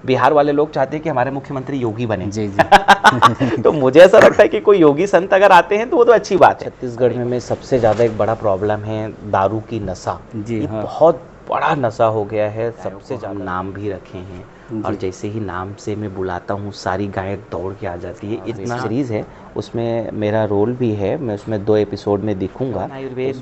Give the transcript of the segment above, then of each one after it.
बिहार वाले लोग चाहते हैं कि हमारे मुख्यमंत्री योगी बने। जी जी। तो मुझे ऐसा लगता है कि कोई योगी संत अगर आते हैं तो वो तो अच्छी बात है। छत्तीसगढ़ में सबसे ज़्यादा एक बड़ा प्रॉब्लम है दारू की नशा। जी ये हाँ। बहुत बड़ा नशा हो गया है, सबसे ज़्यादा नाम भी रखे हैं और जी। जैसे ही नाम से मैं बुलाता हूँ सारी गायें दौड़ के आ जाती है। इतना जी। सीरीज़ है, उसमें मेरा रोल भी है, मैं उसमें 2 एपिसोड में दिखूंगा। आयुर्वेद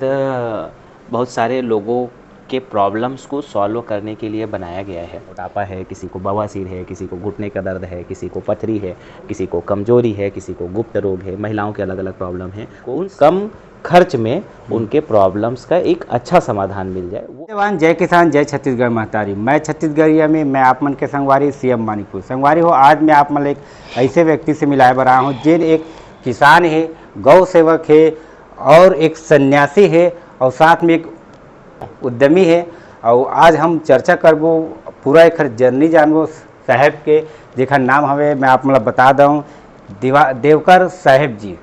बहुत सारे लोगों के प्रॉब्लम्स को सॉल्व करने के लिए बनाया गया है। मोटापा है, किसी को बवासीर है, किसी को घुटने का दर्द है, किसी को पथरी है, किसी को कमजोरी है, किसी को गुप्त रोग है, महिलाओं के अलग अलग प्रॉब्लम है। उन कम खर्च में उनके प्रॉब्लम्स का एक अच्छा समाधान मिल जाए। जवान जय किसान जय छत्तीसगढ़ महतारी। मैं छत्तीसगढ़िया में मैं आप मन के संगवारी सीएम मानिकपुर संगवारी हो। आज मैं आप मन एक ऐसे व्यक्ति से मिलाए बर रहा हूँ जिन एक किसान है, गौ सेवक है और एक सन्यासी है और साथ में एक उद्यमी है। और आज हम चर्चा करबो पूरा एक जर्नी जानबो साहेब के, जेखर नाम हवे मैं आप मन बता दूँ देवकर साहेब जी।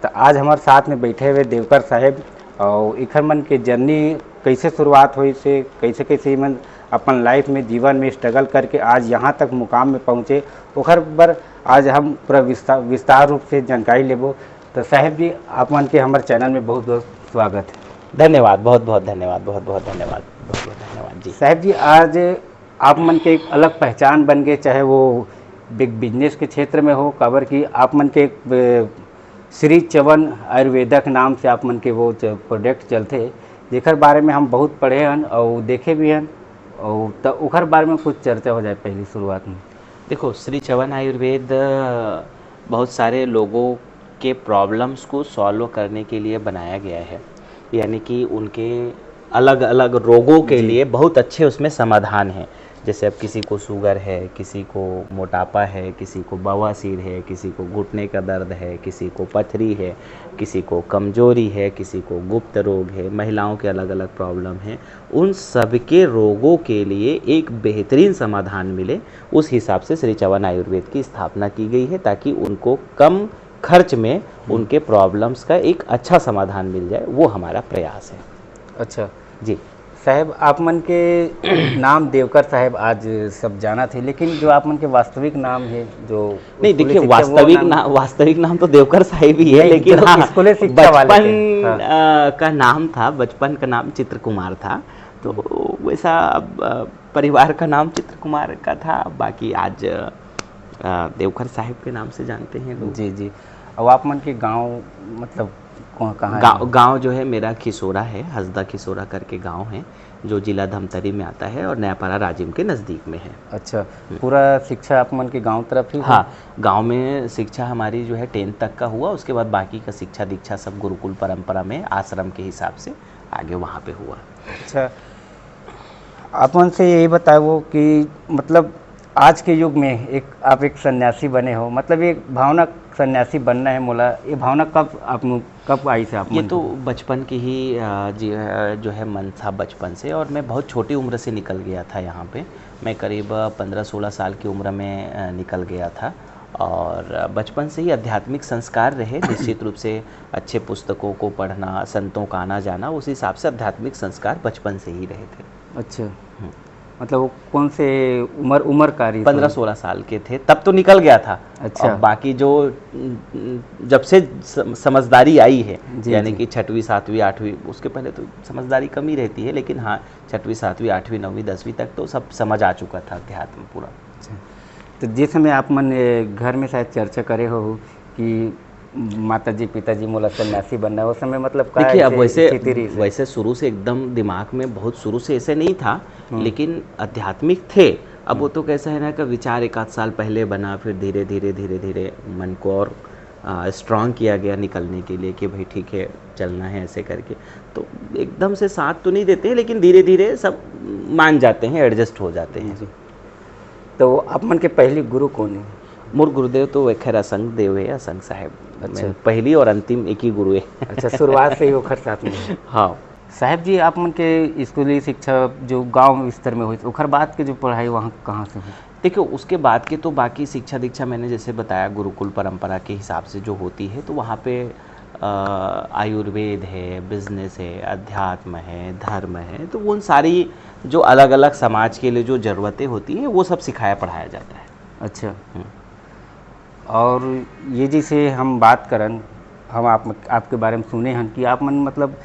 तो आज हमारे साथ में बैठे हुए देवकर साहेब और इखर मन के जर्नी कैसे शुरुआत हुई से कैसे कैसे मन अपन लाइफ में जीवन में स्ट्रगल करके आज यहाँ तक मुकाम में पहुँचे, ओखर बर आज हम पूरा विस्तार रूप से जानकारी लेबो। तो साहेब जी आप मन के हमारे चैनल में बहुत बहुत स्वागत है। धन्यवाद, बहुत बहुत धन्यवाद, बहुत बहुत धन्यवाद, बहुत बहुत धन्यवाद जी। साहब जी आज आप मन के एक अलग पहचान बन गए, चाहे वो बिग बिजनेस के क्षेत्र में हो, काबर की आप मन के श्री चवन आयुर्वेदक नाम से आप मन के वो प्रोडक्ट चलते, जेकर बारे में हम बहुत पढ़े हन और देखे भी हन और तो उखर बारे में कुछ चर्चा हो जाए पहली शुरुआत में। देखो, श्री चवन आयुर्वेद बहुत सारे लोगों के प्रॉब्लम्स को सॉल्व करने के लिए बनाया गया है, यानी कि उनके अलग अलग रोगों के लिए बहुत अच्छे उसमें समाधान हैं। जैसे अब किसी को शुगर है, किसी को मोटापा है, किसी को बवासीर है, किसी को घुटने का दर्द है, किसी को पथरी है, किसी को कमजोरी है, किसी को गुप्त रोग है, महिलाओं के अलग अलग प्रॉब्लम हैं। उन सबके रोगों के लिए एक बेहतरीन समाधान मिले, उस हिसाब से श्री चवन आयुर्वेद की स्थापना की गई है, ताकि उनको कम खर्च में उनके प्रॉब्लम्स का एक अच्छा समाधान मिल जाए, वो हमारा प्रयास है। अच्छा जी साहब, आप मन के नाम देवकर साहब आज सब जाना थे, लेकिन जो आप मन के वास्तविक नाम है जो नहीं, देखिए वास्तविक नाम तो देवकर साहिब ही है, लेकिन हाँ बचपन का नाम था, बचपन का नाम चित्र कुमार था, तो वैसा परिवार का नाम चित्र कुमार का था। बाकी आज देवकर साहिब के नाम से जानते हैं लोग। जी जी। और आप मन के गांव मतलब कहाँ? गांव जो है मेरा खिसोरा है, हसदा खिसोरा करके गांव है जो जिला धमतरी में आता है और नयापारा राजिम के नज़दीक में है। अच्छा, पूरा शिक्षा आप मन के गांव तरफ ही? हाँ, गांव में शिक्षा हमारी जो है 10th तक का हुआ, उसके बाद बाकी का शिक्षा दीक्षा सब गुरुकुल परंपरा में आश्रम के हिसाब से आगे वहाँ पे हुआ। अच्छा, आप मन से यही बताओ कि मतलब आज के युग में आप एक सन्यासी बने हो, मतलब एक भावना सन्यासी बनना है मोला, ये भावना कब आई से आप? ये तो बचपन की ही जो है मन था बचपन से, और मैं बहुत छोटी उम्र से निकल गया था यहाँ पे। मैं करीब 15-16 साल की उम्र में निकल गया था, और बचपन से ही आध्यात्मिक संस्कार रहे। निश्चित रूप से अच्छे पुस्तकों को पढ़ना, संतों का आना जाना, उस हिसाब से आध्यात्मिक संस्कार बचपन से ही रहे थे। अच्छा, मतलब वो कौन से उम्र का? 15-16 साल के थे तब तो निकल गया था। अच्छा। और बाकी जो जब से समझदारी आई है, यानी कि 6वीं 7वीं 8वीं, उसके पहले तो समझदारी कम ही रहती है, लेकिन हाँ 6वीं 7वीं 8वीं 9वीं 10वीं तक तो सब समझ आ चुका था अध्यात्म पूरा। अच्छा, तो जिस समय आप मन घर में शायद चर्चा करे हो कि माताजी पिताजी मोला सन्यासी बनना है, उस समय मतलब देखिए अब वैसे शुरू से एकदम दिमाग में बहुत शुरू से ऐसे नहीं था, लेकिन आध्यात्मिक थे। अब वो तो कैसा है ना कि विचार 1 आध साल पहले बना, फिर धीरे धीरे मन को और स्ट्रांग किया गया निकलने के लिए कि भाई ठीक है चलना है ऐसे करके। तो एकदम से साथ तो नहीं देते, लेकिन धीरे धीरे सब मान जाते हैं, एडजस्ट हो जाते हैं। तो आप मन के पहली गुरु कौन है? मोर गुरुदेव तो खैर असंग देव है, असंग साहेब। अच्छा, पहली और अंतिम एक ही गुरु है। अच्छा, शुरुआत से ही वो खर साथ में? हाँ साहब जी, आप मन के स्कूली शिक्षा जो गांव स्तर में हुई, उखर बाद के जो पढ़ाई वहाँ कहाँ से हुई? देखो, उसके बाद के तो बाकी शिक्षा दीक्षा मैंने जैसे बताया गुरुकुल परंपरा के हिसाब से जो होती है, तो वहाँ पे आयुर्वेद है, बिजनेस है, अध्यात्म है, धर्म है, तो उन सारी जो अलग अलग समाज के लिए जो ज़रूरतें होती हैं वो सब सिखाया पढ़ाया जाता है। अच्छा। और ये जैसे हम बात करन, हम आपके बारे में सुने हैं कि आप मन मतलब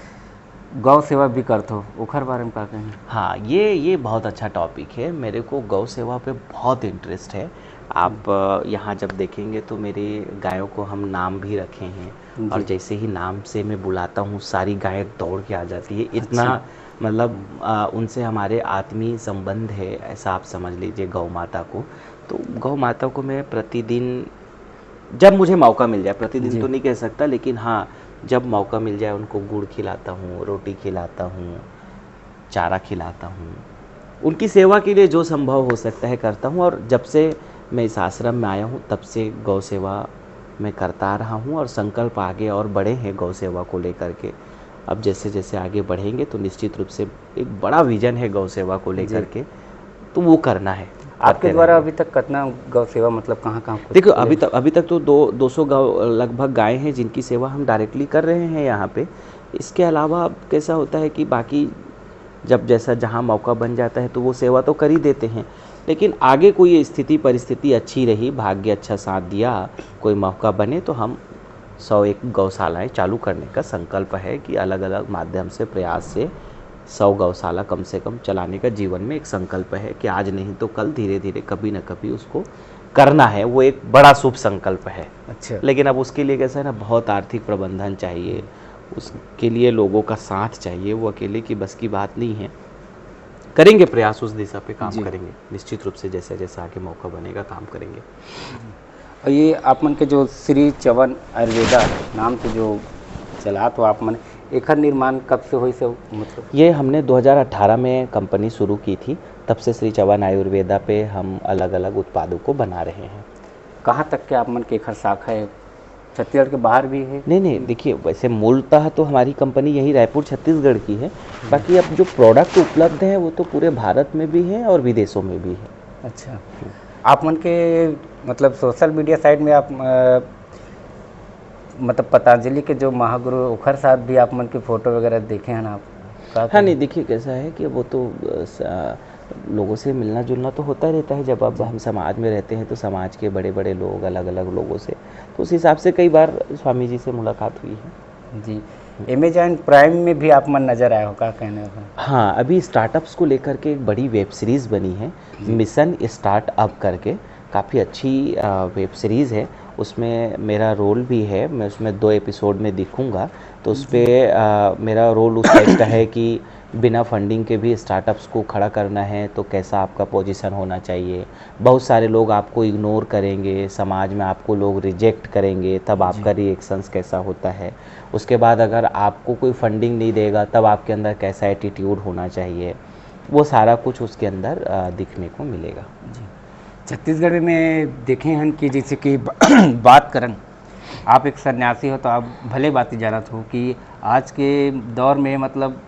गौ सेवा भी करते हो, ओखर बारे में का कहें? हाँ, ये बहुत अच्छा टॉपिक है। मेरे को गौ सेवा पे बहुत इंटरेस्ट है। आप यहाँ जब देखेंगे तो मेरे गायों को हम नाम भी रखे हैं, और जैसे ही नाम से मैं बुलाता हूँ सारी गायें दौड़ के आ जाती है। इतना मतलब उनसे हमारे आत्मीय संबंध है, ऐसा आप समझ लीजिए गौ माता को। तो गौ माता को मैं प्रतिदिन, जब मुझे मौका मिल जाए, प्रतिदिन तो नहीं कह सकता, लेकिन हाँ जब मौका मिल जाए उनको गुड़ खिलाता हूँ, रोटी खिलाता हूँ, चारा खिलाता हूँ, उनकी सेवा के लिए जो संभव हो सकता है करता हूँ। और जब से मैं इस आश्रम में आया हूँ तब से गौ सेवा मैं करता आ रहा हूँ, और संकल्प आगे और बड़े हैं गौ सेवा को लेकर के। अब जैसे जैसे आगे बढ़ेंगे तो निश्चित रूप से एक बड़ा विजन है गौ सेवा को लेकर के, तो वो करना है। आपके द्वारा अभी तक कितना गौ सेवा मतलब कहाँ कहाँ? देखो अभी तक तो 200 गौ लगभग गायें हैं जिनकी सेवा हम डायरेक्टली कर रहे हैं यहाँ पे। इसके अलावा अब कैसा होता है कि बाकी जब जैसा जहाँ मौका बन जाता है तो वो सेवा तो कर ही देते हैं, लेकिन आगे कोई स्थिति परिस्थिति अच्छी रही, भाग्य अच्छा साथ दिया, कोई मौका बने तो हम 101 गौशालाएँ चालू करने का संकल्प है कि अलग अलग माध्यम से प्रयास से 100 गौशाला कम से कम चलाने का जीवन में एक संकल्प है कि आज नहीं तो कल धीरे धीरे कभी ना कभी उसको करना है। वो एक बड़ा शुभ संकल्प है। अच्छा। लेकिन अब उसके लिए कैसा है ना, बहुत आर्थिक प्रबंधन चाहिए, उसके लिए लोगों का साथ चाहिए, वो अकेले की बस की बात नहीं है। करेंगे प्रयास, उस दिशा पे काम करेंगे निश्चित रूप से, जैसे जैसे आगे मौका बनेगा काम करेंगे। और ये आप मन के जो श्री चवन आयुर्वेदा नाम से जो चला, तो आप मन एकर निर्माण कब से हुई से मतलब? ये हमने 2018 में कंपनी शुरू की थी, तब से श्री चवन आयुर्वेदा पे हम अलग अलग उत्पादों को बना रहे हैं। कहाँ तक के आप मन के एकर शाखा है? छत्तीसगढ़ के बाहर भी है? नहीं, देखिए वैसे मूलतः तो हमारी कंपनी यही रायपुर छत्तीसगढ़ की है। बाकी अब जो प्रोडक्ट उपलब्ध हैं वो तो पूरे भारत में भी हैं और विदेशों में भी है। अच्छा। आप मन के मतलब सोशल मीडिया साइट में आप मतलब पतंजलि के जो महागुरु ओखर साथ भी आप मन की फ़ोटो वगैरह देखे हैं ना आप? हाँ, नहीं देखिए कैसा है कि वो तो लोगों से मिलना जुलना तो होता रहता है। जब अब हम समाज में रहते हैं तो समाज के बड़े बड़े लोग, अलग अलग लोगों से, तो उस हिसाब से कई बार स्वामी जी से मुलाकात हुई है। जी। अमेजॉन प्राइम में भी आप मन नज़र आए हो, क्या कहने का? हाँ, अभी स्टार्टअप्स को लेकर के एक बड़ी वेब सीरीज़ बनी है, मिशन स्टार्टअप करके। काफ़ी अच्छी वेब सीरीज़ है, उसमें मेरा रोल भी है। मैं उसमें 2 एपिसोड में दिखूँगा। तो उस पर मेरा रोल उस टाइप का है कि बिना फंडिंग के भी स्टार्टअप्स को खड़ा करना है तो कैसा आपका पोजीशन होना चाहिए। बहुत सारे लोग आपको इग्नोर करेंगे, समाज में आपको लोग रिजेक्ट करेंगे, तब आपका रिएक्शंस कैसा होता है। उसके बाद अगर आपको कोई फंडिंग नहीं देगा तब आपके अंदर कैसा एटीट्यूड होना चाहिए, वो सारा कुछ उसके अंदर दिखने को मिलेगा। जी। छत्तीसगढ़ में देखे हैं कि जैसे कि बात करन, आप एक सन्यासी हो तो आप भले बात ही जानत हो कि आज के दौर में मतलब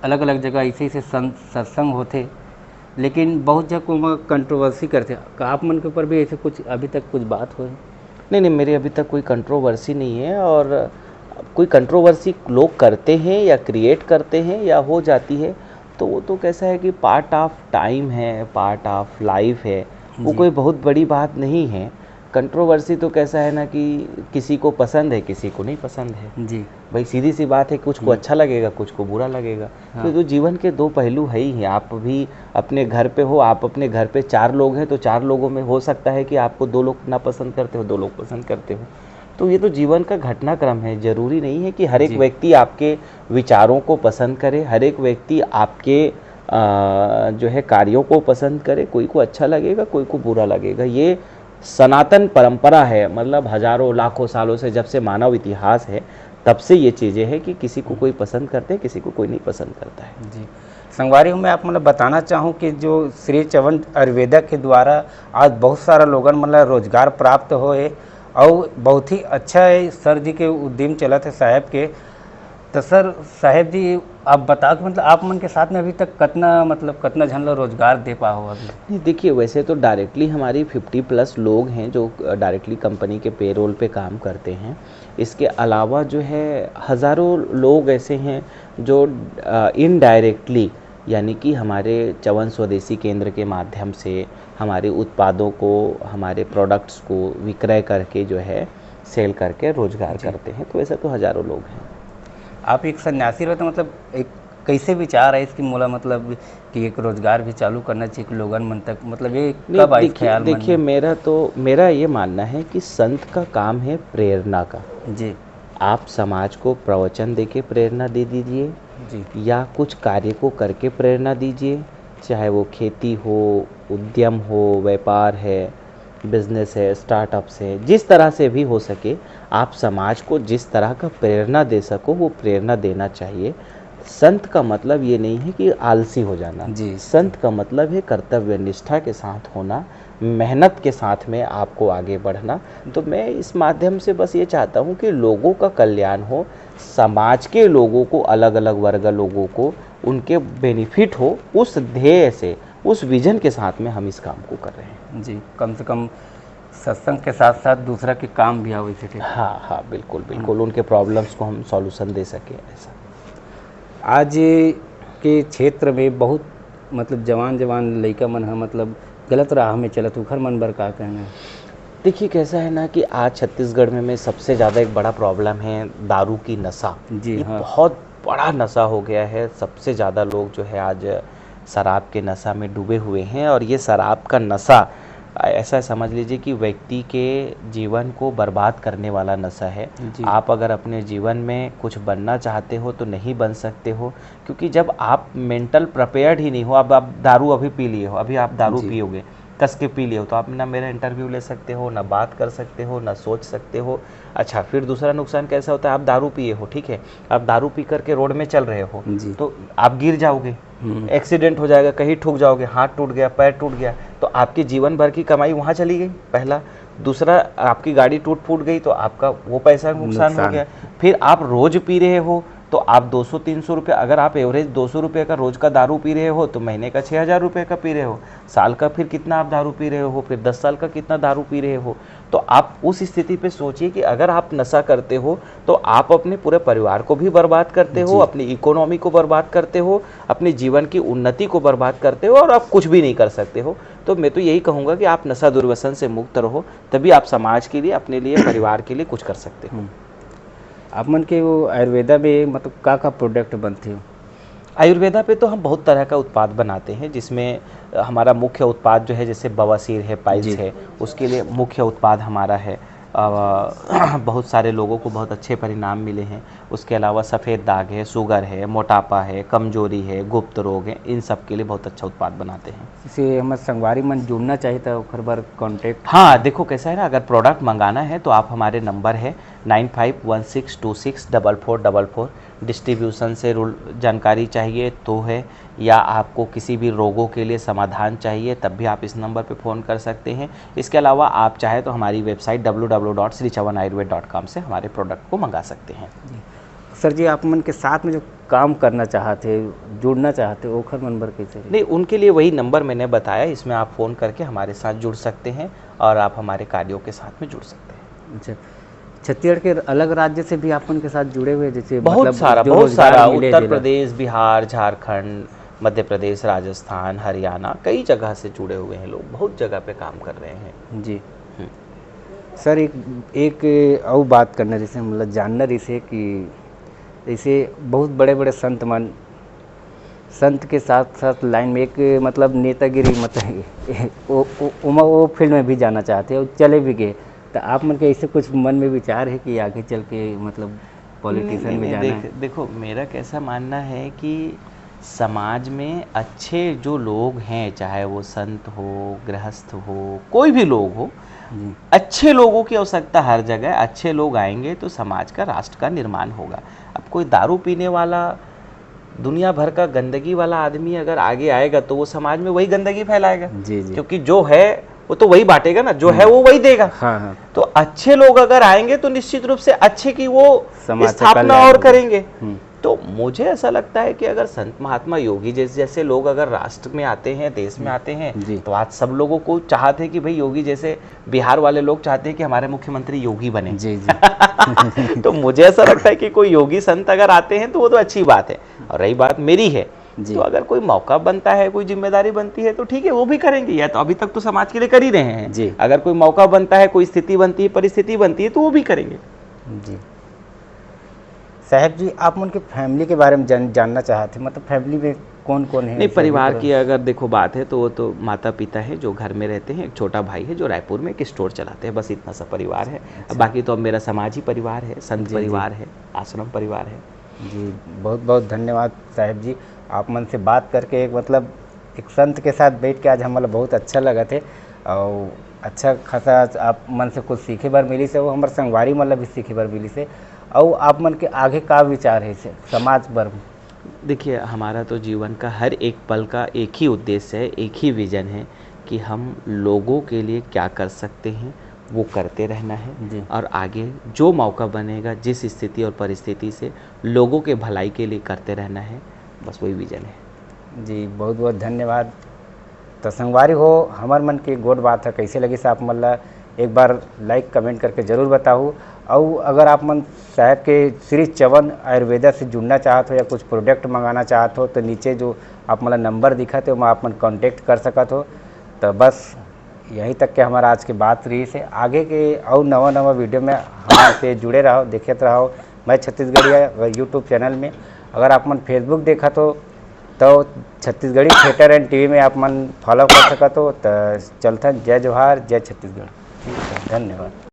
अलग अलग जगह ऐसे ऐसे सत्संग होते, लेकिन बहुत जगह कंट्रोवर्सी करते। आप मन के ऊपर भी ऐसे कुछ अभी तक कुछ बात हो? नहीं, मेरे अभी तक कोई कंट्रोवर्सी नहीं है। और कोई कंट्रोवर्सी लोग करते हैं या क्रिएट करते हैं या हो जाती है तो वो तो कैसा है कि पार्ट ऑफ टाइम है, पार्ट ऑफ लाइफ है, वो कोई बहुत बड़ी बात नहीं है। कंट्रोवर्सी तो कैसा है ना कि किसी को पसंद है, किसी को नहीं पसंद है। जी भाई सीधी सी बात है, कुछ को अच्छा लगेगा, कुछ को बुरा लगेगा। हाँ। तो जीवन के 2 पहलू है ही हैं। आप भी अपने घर पे हो, आप अपने घर पे 4 लोग हैं तो 4 लोगों में हो सकता है कि आपको 2 लोग ना पसंद करते हो, 2 लोग पसंद करते हो। तो ये तो जीवन का घटनाक्रम है। ज़रूरी नहीं है कि हर एक व्यक्ति आपके विचारों को पसंद करे, हर एक व्यक्ति आपके जो है कार्यों को पसंद करे। कोई को अच्छा लगेगा, कोई को बुरा लगेगा। ये सनातन परंपरा है, मतलब हजारों लाखों सालों से, जब से मानव इतिहास है तब से ये चीज़ें हैं कि किसी को कोई पसंद करते हैं, किसी को कोई नहीं पसंद करता है। जी संगवारी हूँ, मैं आप मतलब बताना चाहूँ कि जो श्री चवन आयुर्वेदा के द्वारा आज बहुत सारा लोगन मतलब रोजगार प्राप्त होए और बहुत ही अच्छा है। सर जी के उद्यम चलत है साहब के, तो सर साहेब जी आप बताओ कि मतलब आप मन के साथ में अभी तक कतना झन लो रोजगार दे पाओ अभी? नहीं देखिए, वैसे तो डायरेक्टली हमारी 50+ लोग हैं जो डायरेक्टली कंपनी के पेरोल पे काम करते हैं। इसके अलावा जो है हज़ारों लोग ऐसे हैं जो इनडायरेक्टली, यानी कि हमारे चवन स्वदेशी केंद्र के माध्यम से हमारे उत्पादों को, हमारे प्रोडक्ट्स को विक्रय करके जो है सेल करके रोजगार करते हैं। तो वैसे तो हज़ारों लोग हैं। आप एक सन्यासी रहे तो मतलब एक कैसे विचार है इसकी मूला मतलब कि एक रोजगार भी चालू करना चाहिए कि लोगन मन तक, मतलब ये कब आई ख्याल मन में? देखिए मेरा ये मानना है कि संत का काम है प्रेरणा का। जी आप समाज को प्रवचन देके प्रेरणा दे दीजिए जी या कुछ कार्य को करके प्रेरणा दीजिए, चाहे वो खेती हो, उद्यम हो, व्यापार है, बिजनेस है, स्टार्टअप्स है, जिस तरह से भी हो सके आप समाज को जिस तरह का प्रेरणा दे सको वो प्रेरणा देना चाहिए। संत का मतलब ये नहीं है कि आलसी हो जाना जी। संत का मतलब है कर्तव्य निष्ठा के साथ होना, मेहनत के साथ में आपको आगे बढ़ना। तो मैं इस माध्यम से बस ये चाहता हूँ कि लोगों का कल्याण हो, समाज के लोगों को, अलग अलग वर्ग लोगों को उनके बेनिफिट हो, उस ध्येय से, उस विजन के साथ में हम इस काम को कर रहे हैं। जी, कम से कम सत्संग के साथ साथ दूसरा के काम भी आओ इसे। हाँ, बिल्कुल बिल्कुल, उनके प्रॉब्लम्स को हम सॉल्यूशन दे सकें ऐसा। आज के क्षेत्र में बहुत मतलब जवान लड़का मन है मतलब गलत राह में चलत, उखर मन बर का कहना है? देखिए कैसा है ना कि आज छत्तीसगढ़ में सबसे ज़्यादा एक बड़ा प्रॉब्लम है दारू की नशा। जी ये हाँ। बहुत बड़ा नशा हो गया है। सबसे ज़्यादा लोग जो है आज शराब के नशा में डूबे हुए हैं, और ये शराब का नशा ऐसा समझ लीजिए कि व्यक्ति के जीवन को बर्बाद करने वाला नशा है। आप अगर अपने जीवन में कुछ बनना चाहते हो तो नहीं बन सकते हो, क्योंकि जब आप मेंटल प्रिपेयर्ड ही नहीं हो, अब आप दारू अभी पी लिए हो, अभी आप दारू पियोगे, कस के पी लिए हो, तो आप ना मेरा इंटरव्यू ले सकते हो, ना बात कर सकते हो, ना सोच सकते हो। अच्छा, फिर दूसरा नुकसान कैसा होता है, आप दारू पिए हो, ठीक है, आप दारू पी करके रोड में चल रहे हो तो आप गिर जाओगे, एक्सीडेंट हो जाएगा, कहीं ठुक जाओगे, हाथ टूट गया, पैर टूट गया, तो आपकी जीवन भर की कमाई वहाँ चली गई, पहला। दूसरा, आपकी गाड़ी टूट फूट गई तो आपका वो पैसा नुकसान हो गया। फिर आप रोज पी रहे हो तो आप 200-300 रुपये, अगर आप एवरेज 200 रुपये का रोज़ का दारू पी रहे हो तो महीने का 6000 रुपये का पी रहे हो, साल का फिर कितना आप दारू पी रहे हो, फिर 10 साल का कितना दारू पी रहे हो। तो आप उस स्थिति पे सोचिए कि अगर आप नशा करते हो तो आप अपने पूरे परिवार को भी बर्बाद करते हो, अपनी इकोनॉमी को बर्बाद करते हो, अपने जीवन की उन्नति को बर्बाद करते हो, और आप कुछ भी नहीं कर सकते हो। तो मैं तो यही कहूँगा कि आप नशा दुर्व्यसन से मुक्त रहो, तभी आप समाज के लिए, अपने लिए, परिवार के लिए कुछ कर सकते हो। आप मन के वो आयुर्वेदा में मतलब का प्रोडक्ट बनते हो? आयुर्वेदा पे तो हम बहुत तरह का उत्पाद बनाते हैं, जिसमें हमारा मुख्य उत्पाद जो है, जैसे बवासीर है, पाइल्स है, उसके लिए मुख्य उत्पाद हमारा है। बहुत सारे लोगों को बहुत अच्छे परिणाम मिले हैं। उसके अलावा सफ़ेद दाग है, शुगर है, मोटापा है, कमजोरी है, गुप्त रोग है, इन सब के लिए बहुत अच्छा उत्पाद बनाते हैं। इसे हमारे संगवारी मन जुड़ना चाहिए था ओखर बार कॉन्टेक्ट? हाँ, देखो कैसा है ना, अगर प्रोडक्ट मंगाना है तो आप हमारे नंबर है 9516264444। डिस्ट्रीब्यूशन से जानकारी चाहिए तो है, या आपको किसी भी रोगों के लिए समाधान चाहिए तब भी आप इस नंबर पे फ़ोन कर सकते हैं। इसके अलावा आप चाहे तो हमारी वेबसाइट www.srichavanayurved.com से हमारे प्रोडक्ट को मंगा सकते हैं। सर जी, आप मन के साथ में जो काम करना चाहते, जुड़ना चाहते, ओखर नंबर कैसे? नहीं, उनके लिए वही नंबर मैंने बताया, इसमें आप फ़ोन करके हमारे साथ जुड़ सकते हैं और आप हमारे कार्यों के साथ में जुड़ सकते हैं। अच्छा, छत्तीसगढ़ के अलग राज्य से भी आप उनके साथ जुड़े हुए, जैसे बहुत सारा उत्तर प्रदेश, बिहार, झारखंड, मध्य प्रदेश, राजस्थान, हरियाणा, कई जगह से जुड़े हुए हैं लोग, बहुत जगह पे काम कर रहे हैं। जी सर, एक और बात करना, जैसे मतलब जानना इसे कि जैसे बहुत बड़े बड़े संत के साथ साथ लाइन में एक मतलब नेतागिरी मतलब वो फील्ड में भी जाना चाहते हैं और चले भी गए, तो आप मन के ऐसे कुछ मन में विचार है कि आगे चल के मतलब पॉलिटिशियन में जाना है? देखो मेरा कैसा मानना है कि समाज में अच्छे जो लोग हैं, चाहे वो संत हो, गृहस्थ हो, कोई भी लोग हो, अच्छे लोगों की आवश्यकता हर जगह। अच्छे लोग आएंगे तो समाज का, राष्ट्र का निर्माण होगा। अब कोई दारू पीने वाला, दुनिया भर का गंदगी वाला आदमी अगर आगे आएगा तो वो समाज में वही गंदगी फैलाएगा। जी जी। क्योंकि जो है वो तो वही बांटेगा ना, जो है वो वही देगा। हाँ। तो अच्छे लोग अगर आएंगे तो निश्चित रूप से अच्छे की वो स्थापना और करेंगे। तो मुझे ऐसा लगता है कि अगर संत महात्मा योगी जैसे लोग अगर राष्ट्र में आते हैं, देश में आते हैं, जी। तो आज सब लोगों को चाहते हैं कि भाई योगी जैसे बिहार वाले लोग चाहते हैं कि हमारे मुख्यमंत्री योगी बने। जी जी। तो मुझे ऐसा लगता है कि कोई योगी संत अगर आते हैं तो वो तो अच्छी बात है। और रही बात मेरी है, जी। तो अगर कोई मौका बनता है, कोई जिम्मेदारी बनती है तो ठीक है, वो भी करेंगे। या तो अभी तक तो समाज के लिए कर ही रहे हैं जी। अगर कोई मौका बनता है, कोई स्थिति बनती है, परिस्थिति बनती है, तो वो भी करेंगे। जी साहब जी, आप उनके फैमिली के बारे में जानना चाहते, मतलब फैमिली में कौन कौन है? नहीं, परिवार की अगर देखो बात है तो वो तो माता पिता है जो घर में रहते हैं, एक छोटा भाई है जो रायपुर में एक स्टोर चलाते हैं, बस इतना सा परिवार है। बाकी तो अब मेरा समाज ही परिवार है, संत परिवार है, आश्रम परिवार है। जी बहुत बहुत धन्यवाद साहब जी, आप मन से बात करके एक मतलब एक संत के साथ बैठ के आज हमारा बहुत अच्छा लगा थे। और अच्छा खासा आप मन से कुछ सीखे बार मिली से, वो हमारे संगवारी मतलब भी सीखे बार मिली से। और आप मन के आगे का विचार है से समाज पर? देखिए, हमारा तो जीवन का हर एक पल का एक ही उद्देश्य है, एक ही विजन है कि हम लोगों के लिए क्या कर सकते हैं वो करते रहना है। जी। और आगे जो मौका बनेगा, जिस स्थिति और परिस्थिति से लोगों के भलाई के लिए करते रहना है, बस वही विजन है। जी बहुत बहुत धन्यवाद। तो संगवारी हो, हमार मन की गोड बात है, कैसे लगी से आप मतलब एक बार लाइक कमेंट करके ज़रूर बताओ। और अगर आप मन साहब के श्री चवन आयुर्वेदा से जुड़ना चाहते हो या कुछ प्रोडक्ट मंगाना चाहते हो तो नीचे जो आप मतलब नंबर दिखा थे वो आप मन कॉन्टेक्ट कर सकते हो। तो बस यहीं तक के हमारा आज की बात रही से। आगे के और नवा वीडियो में हमसे जुड़े रहो, देखते रहो मैं छत्तीसगढ़िया यूट्यूब चैनल में। अगर आप मन फेसबुक देखा तो छत्तीसगढ़ी थिएटर एंड टीवी में आप मन फॉलो कर सकते हो। तो चलता जय जोहार, जय छत्तीसगढ़। ठीक है, धन्यवाद।